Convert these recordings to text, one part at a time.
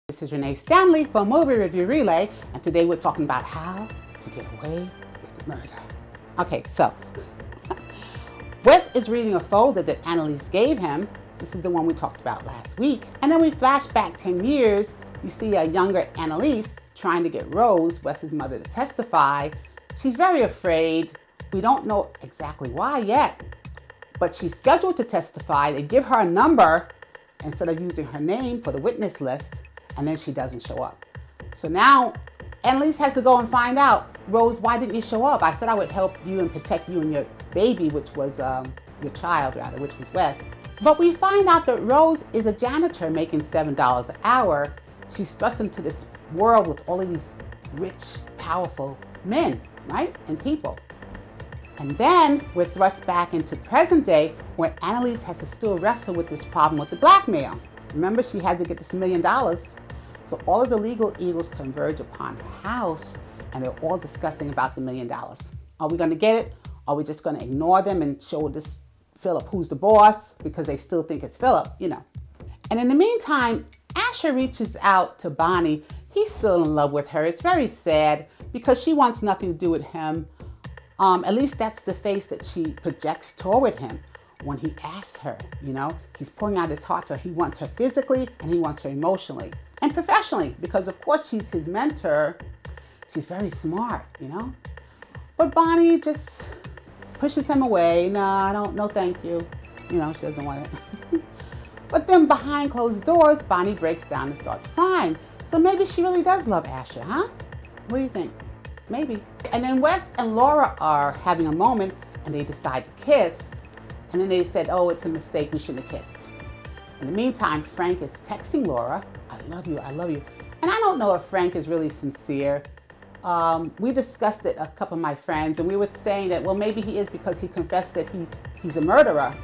This is Renee Stanley for Movie Review Relay, and today we're talking about how to get away with murder. Okay, so Wes is reading a folder that Annalise gave him. This is the one we talked about last week. And then we flash back 10 years. You see a younger Annalise trying to get Rose, Wes's mother, to testify. She's very afraid. We don't know exactly why yet, but she's scheduled to testify. They give her a number instead of using her name for the witness list, and then she doesn't show up. So now Annalise has to go and find out, Rose, why didn't you show up? I said I would help you and protect you and your baby, which was your child rather, which was Wes. But we find out that Rose is a janitor making $7 an hour. She's thrust into this world with all of these rich, powerful men, right? And people. And then we're thrust back into present day where Annalise has to still wrestle with this problem with the blackmail. Remember, she had to get this $1 million. So all of the legal eagles converge upon her house, and they're all discussing about the $1 million. Are we going to get it? Are we just going to ignore them and show this Philip who's the boss because they still think it's Philip, you know? And in the meantime, Asher reaches out to Bonnie. He's still in love with her. It's very sad because she wants nothing to do with him. At least that's the face that she projects toward him when he asks her, you know? He's pouring out his heart to her. He wants her physically and he wants her emotionally and professionally because, of course, she's his mentor. She's very smart, you know? But Bonnie just pushes him away. No, thank you. You know, she doesn't want it. But then behind closed doors, Bonnie breaks down and starts crying. So maybe she really does love Asher, huh? What do you think? Maybe. And then Wes and Laura are having a moment and they decide to kiss. And then they said, oh, it's a mistake, we shouldn't have kissed. In the meantime, Frank is texting Laura, I love you, I love you. And I don't know if Frank is really sincere. We discussed it, a couple of my friends, and we were saying that, well, maybe he is because he confessed that he's a murderer.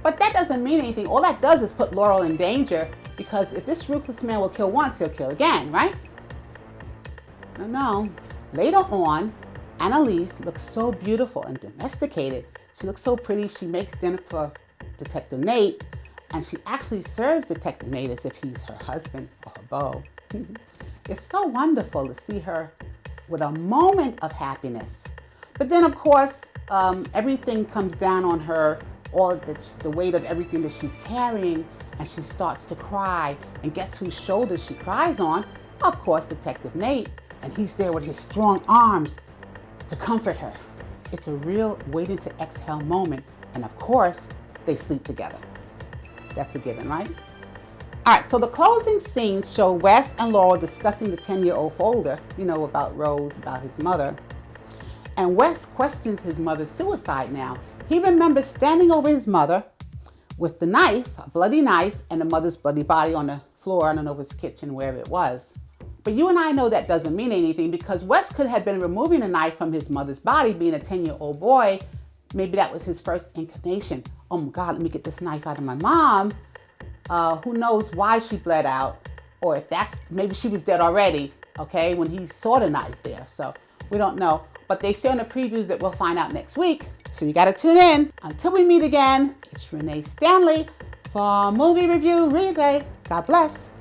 But that doesn't mean anything. All that does is put Laurel in danger because if this ruthless man will kill once, he'll kill again, right? No. Later on, Annalise looks so beautiful and domesticated. She looks so pretty. She makes dinner for Detective Nate, and she actually serves Detective Nate as if he's her husband or her beau. It's so wonderful to see her with a moment of happiness. But then, of course, everything comes down on her, all the weight of everything that she's carrying, and she starts to cry. And guess whose shoulders she cries on? Of course, Detective Nate. And he's there with his strong arms to comfort her. It's a real waiting to exhale moment. And of course, they sleep together. That's a given, right? All right, so the closing scenes show Wes and Laurel discussing the 10-year-old folder, you know, about Rose, about his mother. And Wes questions his mother's suicide now. He remembers standing over his mother with the knife, a bloody knife, and the mother's bloody body on the floor. I don't know if it was kitchen, wherever it was. But you and I know that doesn't mean anything because Wes could have been removing a knife from his mother's body, being a 10-year-old boy. Maybe that was his first inclination. Oh my God, let me get this knife out of my mom. Who knows why she bled out, or if maybe she was dead already, okay, when he saw the knife there. So we don't know. But they say in the previews that we'll find out next week. So you got to tune in. Until we meet again, it's Renee Stanley for Movie Review Relay. God bless.